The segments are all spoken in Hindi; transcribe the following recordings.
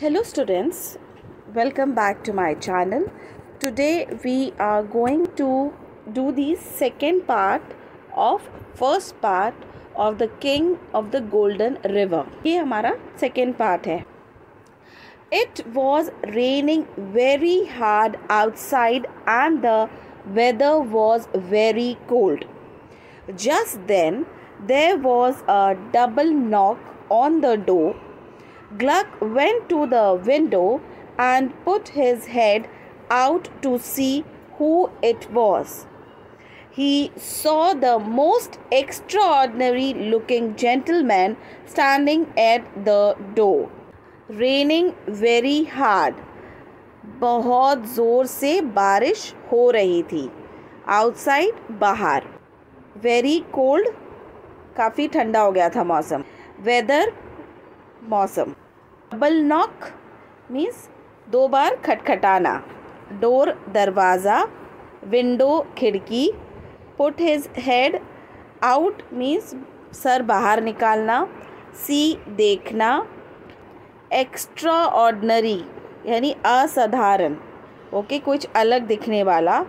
Hello students, welcome back to my channel. Today we are going to do the second part of first part of the King of the Golden River. ये हमारा second part है. It was raining very hard outside and the weather was very cold. Just then there was a double knock on the door. Gluck went to the window and put his head out to see who it was. He saw the most extraordinary looking gentleman standing at the door. Raining very hard. बहुत ज़ोर से बारिश हो रही थी. Outside बाहर. Very cold. काफ़ी ठंडा हो गया था मौसम. Weather मौसम. डबल नॉक मीन्स दो बार खटखटाना. डोर दरवाज़ा. विंडो खिड़की. Put his head out means sir बाहर निकालना. सी देखना. एक्स्ट्रा ऑर्डनरी यानी असाधारण. ओके कुछ अलग दिखने वाला.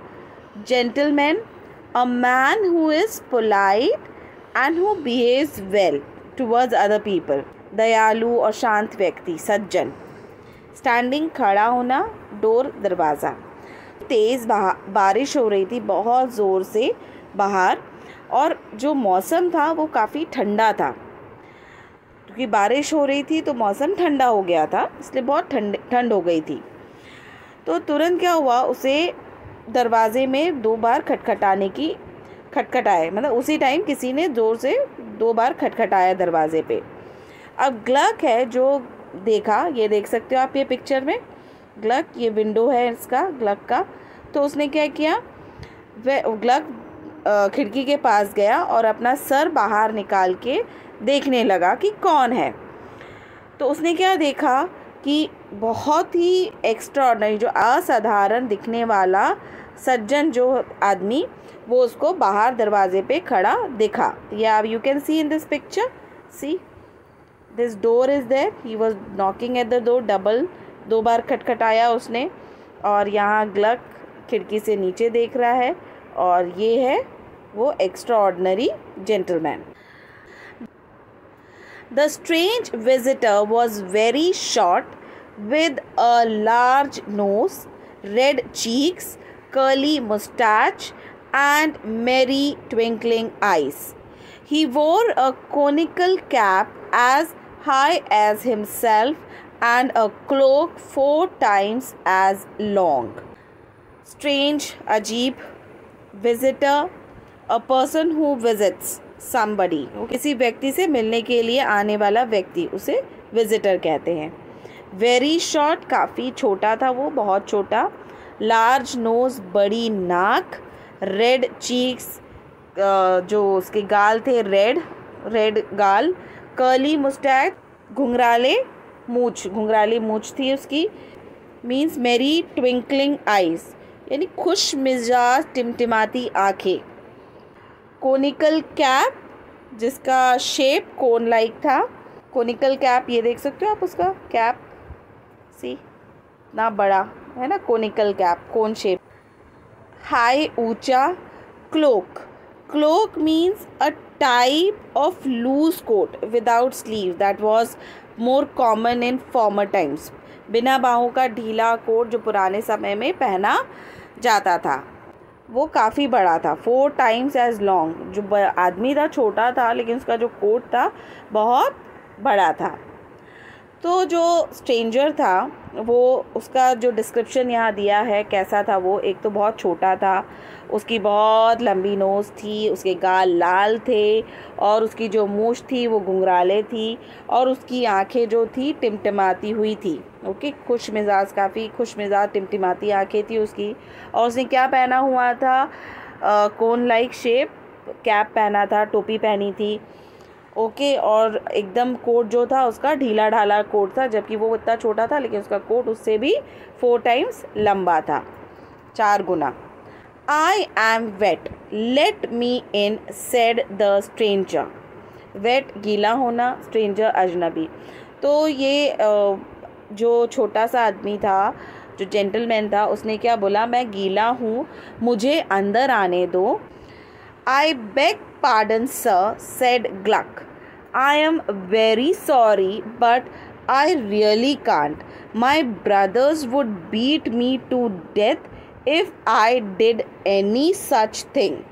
Gentleman a man who is polite and who behaves well towards other people. दयालु और शांत व्यक्ति. सज्जन. स्टैंडिंग खड़ा होना. डोर दरवाज़ा. तेज़ बारिश हो रही थी बहुत ज़ोर से बाहर और जो मौसम था वो काफ़ी ठंडा था क्योंकि बारिश हो रही थी तो मौसम ठंडा हो गया था इसलिए बहुत ठंड हो गई थी. तो तुरंत क्या हुआ उसे दरवाज़े में दो बार खटखटाए मतलब उसी टाइम किसी ने ज़ोर से दो बार खटखटाया दरवाज़े पे. अब ग्लक है जो देखा. ये देख सकते हो आप ये पिक्चर में ग्लक. ये विंडो है इसका ग्लक का. तो उसने क्या किया वह ग्लक खिड़की के पास गया और अपना सर बाहर निकाल के देखने लगा कि कौन है. तो उसने क्या देखा कि बहुत ही एक्स्ट्राऑर्डिनरी जो असाधारण दिखने वाला सज्जन जो आदमी वो उसको बाहर दरवाजे पे खड़ा दिखा. या you can see in this picture. See this door is there. He was knocking at the door. Double दो बार खटखटाया उसने और यहाँ ग्लक खिड़की से नीचे देख रहा है और ये है वो extraordinary gentleman. The strange visitor was very short, with a large nose, red cheeks, curly moustache, and merry twinkling eyes. He wore a conical cap as high as himself and a cloak 4 times as long. Strange, अजीब. Visitor, a person who visits somebody. वो किसी व्यक्ति से मिलने के लिए आने वाला व्यक्ति उसे विजिटर कहते हैं. वेरी शॉर्ट काफ़ी छोटा था वो बहुत छोटा. लार्ज नोज़ बड़ी नाक. रेड चीक्स जो उसके गाल थे रेड गाल. कर्ली मुस्टैच घुंघराली मूछ थी उसकी. मीन्स मेरी ट्विंकलिंग आइज़ यानी खुश मिजाज टिमटिमाती आँखें. कोनिकल कैप जिसका शेप कोन लाइक था. कोनिकल कैप ये देख सकते हो आप उसका कैप. सी ना बड़ा है ना conical cap cone shape. High ऊंचा. Cloak means a type of loose coat without sleeve that was more common in former times. बिना बाहों का ढीला कोट जो पुराने समय में पहना जाता था वो काफ़ी बड़ा था. 4 times as long. जो आदमी था छोटा था लेकिन उसका जो कोट था बहुत बड़ा था. तो जो स्ट्रेंजर था वो उसका जो डिस्क्रिप्शन यहाँ दिया है कैसा था वो. एक तो बहुत छोटा था. उसकी बहुत लंबी नोज़ थी. उसके गाल लाल थे और उसकी जो मूछ थी वो घुंघराले थी और उसकी आंखें जो थी टिमटिमाती हुई थी. ओके खुश मिजाज काफ़ी खुश मिजाज टिमटिमाती आंखें थी उसकी. और उसने क्या पहना हुआ था कोन लाइक शेप कैप पहना था. टोपी पहनी थी. ओके और एकदम कोट जो था उसका ढीला ढाला कोट था जबकि वो इतना छोटा था लेकिन उसका कोट उससे भी 4 times लंबा था. 4 गुना. I am wet. Let me in, said the stranger. Wet गीला होना. स्ट्रेंजर अजनबी. तो ये जो छोटा सा आदमी था, जो जेंटलमैन था, उसने क्या बोला, मैं गीला हूँ, मुझे अंदर आने दो। I beg pardon, sir, said Gluck. I am very sorry, but I really can't. My brothers would beat me to death if I did any such thing.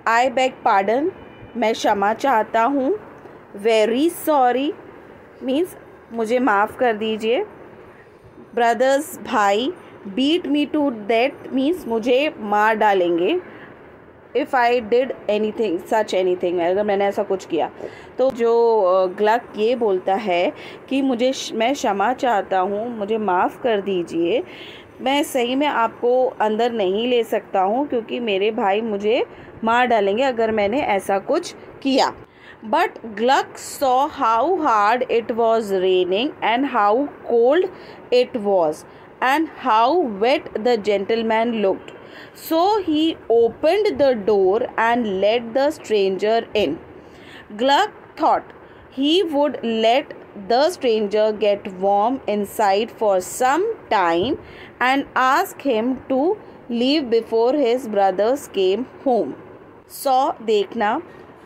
I beg pardon, मैं क्षमा चाहता हूँ. Very sorry means मुझे माफ़ कर दीजिए. Brothers भाई, beat me to death means मुझे मार डालेंगे. If I did any thing such any thing, अगर मैंने ऐसा कुछ किया. तो जो ग्लक ये बोलता है कि मैं क्षमा चाहता हूँ, मुझे माफ़ कर दीजिए, मैं सही में आपको अंदर नहीं ले सकता हूँ क्योंकि मेरे भाई मुझे मार डालेंगे अगर मैंने ऐसा कुछ किया. But Gluck saw how hard it was raining and how cold it was and how wet the gentleman looked. So he opened the door and let the stranger in. Gluck thought he would let the stranger get warm inside for some time and ask him to leave before his brothers came home. Saw देखना,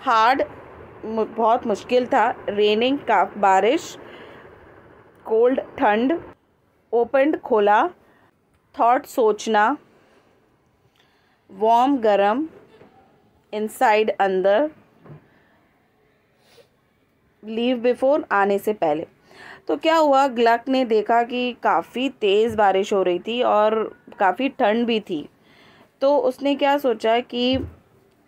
hard बहुत मुश्किल था, raining का बारिश, cold ठंड, opened खोला, thought सोचना, वार्म गरम, इनसाइड अंदर, लीव बिफोर आने से पहले. तो क्या हुआ, ग्लक ने देखा कि काफ़ी तेज़ बारिश हो रही थी और काफ़ी ठंड भी थी. तो उसने क्या सोचा कि,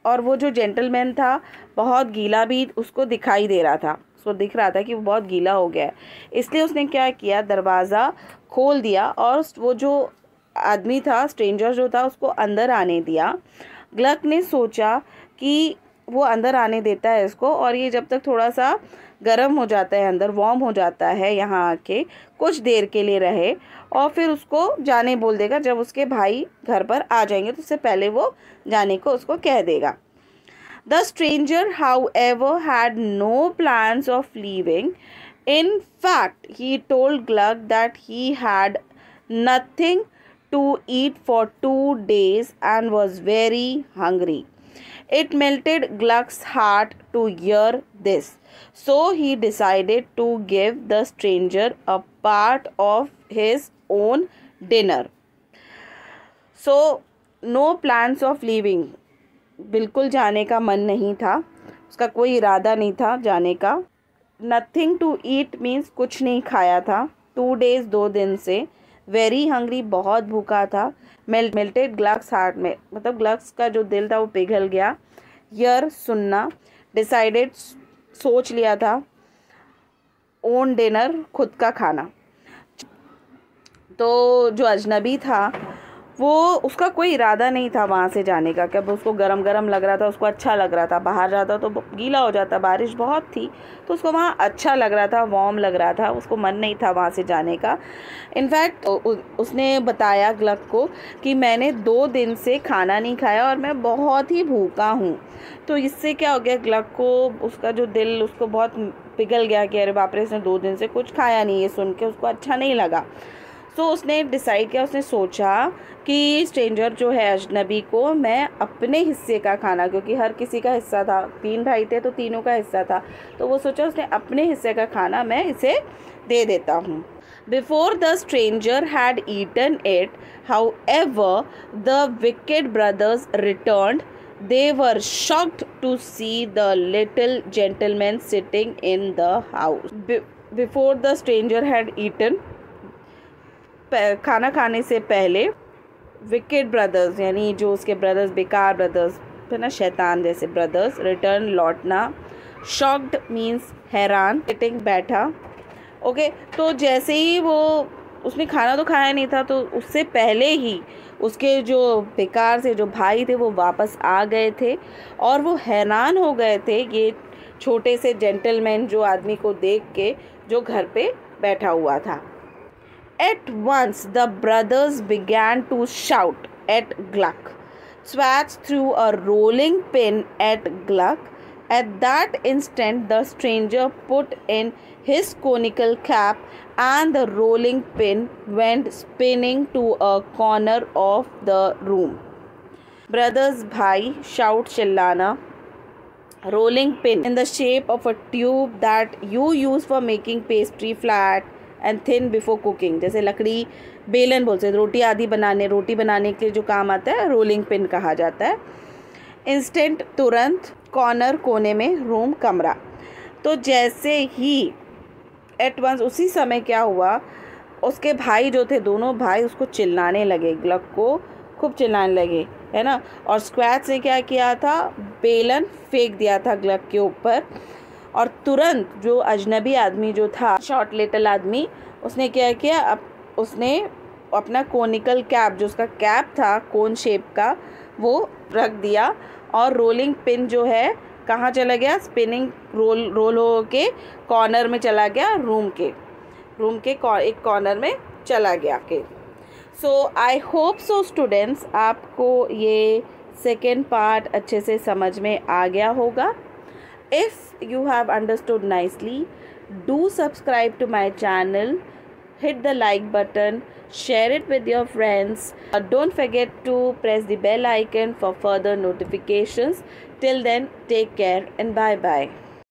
और वो जो जेंटलमैन था बहुत गीला भी उसको दिखाई दे रहा था, उसको दिख रहा था कि वो बहुत गीला हो गया है. इसलिए उसने क्या किया, दरवाज़ा खोल दिया और वो जो आदमी था, स्ट्रेंजर जो था, उसको अंदर आने दिया. ग्लक ने सोचा कि वो अंदर आने देता है इसको, और ये जब तक थोड़ा सा गर्म हो जाता है, अंदर वार्म हो जाता है, यहाँ आके कुछ देर के लिए रहे और फिर उसको जाने बोल देगा. जब उसके भाई घर पर आ जाएंगे तो उससे पहले वो जाने को उसको कह देगा. The stranger, however, had no plans of leaving. In fact, he told Gluck that he had nothing to eat for 2 days and was very hungry. It melted Gluck's heart to hear this, so he decided to give the stranger a part of his own dinner. So, no plans of leaving. बिल्कुल जाने का मन नहीं था, उसका कोई इरादा नहीं था जाने का. Nothing to eat means कुछ नहीं खाया था. 2 days 2 दिन से. वेरी हंग्री बहुत भूखा था. मेल्टेड ग्लक्स हार्ट में मतलब ग्लक्स का जो दिल था वो पिघल गया. यर सुनना. डिसाइडेड सोच लिया था. ओन डिनर खुद का खाना. तो जो अजनबी था वो उसका कोई इरादा नहीं था वहाँ से जाने का. क्या उसको गरम गरम लग रहा था, उसको अच्छा लग रहा था. बाहर जाता तो गीला हो जाता, बारिश बहुत थी तो उसको वहाँ अच्छा लग रहा था, वार्म लग रहा था, उसको मन नहीं था वहाँ से जाने का. इनफैक्ट उसने बताया ग्लक को कि मैंने 2 दिन से खाना नहीं खाया और मैं बहुत ही भूखा हूँ. तो इससे क्या हो गया, ग्लक को उसका जो दिल उसको बहुत पिघल गया कि अरे बाप रे, इसने 2 दिन से कुछ खाया नहीं. ये सुन के उसको अच्छा नहीं लगा. तो उसने डिसाइड किया, उसने सोचा कि स्ट्रेंजर जो है अजनबी को मैं अपने हिस्से का खाना, क्योंकि हर किसी का हिस्सा था, 3 भाई थे तो तीनों का हिस्सा था, तो वो सोचा उसने अपने हिस्से का खाना मैं इसे दे देता हूँ. Before the stranger had eaten it, however the wicked brothers returned. They were shocked to see the little gentleman sitting in the house. Before the stranger had eaten, खाना खाने से पहले विकेड ब्रदर्स यानी जो उसके ब्रदर्स, बेकार ब्रदर्स है ना, शैतान जैसे ब्रदर्स, रिटर्न लौटना. शॉक्ड मीन्स हैरान. सिटिंग बैठा. ओके, तो जैसे ही वो उसने खाना तो खाया नहीं था, तो उससे पहले ही उसके जो बेकार से जो भाई थे वो वापस आ गए थे और वो हैरान हो गए थे ये छोटे से जेंटलमैन जो आदमी को देख के जो घर पे बैठा हुआ था. At once the brothers began to shout at Gluck. Swats threw a rolling pin at Gluck At that instant, the stranger put in his conical cap and the rolling pin went spinning to a corner of the room. Brothers भाई shout चिल्लाना. Rolling pin in the shape of a tube that you use for making pastry flat and thin before cooking. जैसे लकड़ी बेलन बोलते हैं, रोटी बनाने के जो काम आता है रोलिंग पिन कहा जाता है. इंस्टेंट तुरंत, कॉर्नर कोने में, रूम कमरा. तो जैसे ही एट वंस उसी समय क्या हुआ, उसके भाई जो थे, दोनों भाई उसको चिल्लाने लगे, ग्लग को खूब चिल्लाने लगे, है ना. और स्क्वैच ने क्या किया था, बेलन फेंक दिया था ग्लग के ऊपर. और तुरंत जो अजनबी आदमी जो था, शॉर्ट लिटिल आदमी, उसने क्या किया, उसने अपना कोनिकल कैप, जो उसका कैप था कोन शेप का, वो रख दिया. और रोलिंग पिन जो है कहाँ चला गया, स्पिनिंग रोल हो के कॉर्नर में चला गया, रूम के एक कॉर्नर में चला गया के. सो आई होप सो स्टूडेंट्स, आपको ये सेकेंड पार्ट अच्छे से समझ में आ गया होगा. If you have understood nicely, do subscribe to my channel, hit the like button, share it with your friends. Don't forget to press the bell icon for further notifications. Till then, take care and bye bye.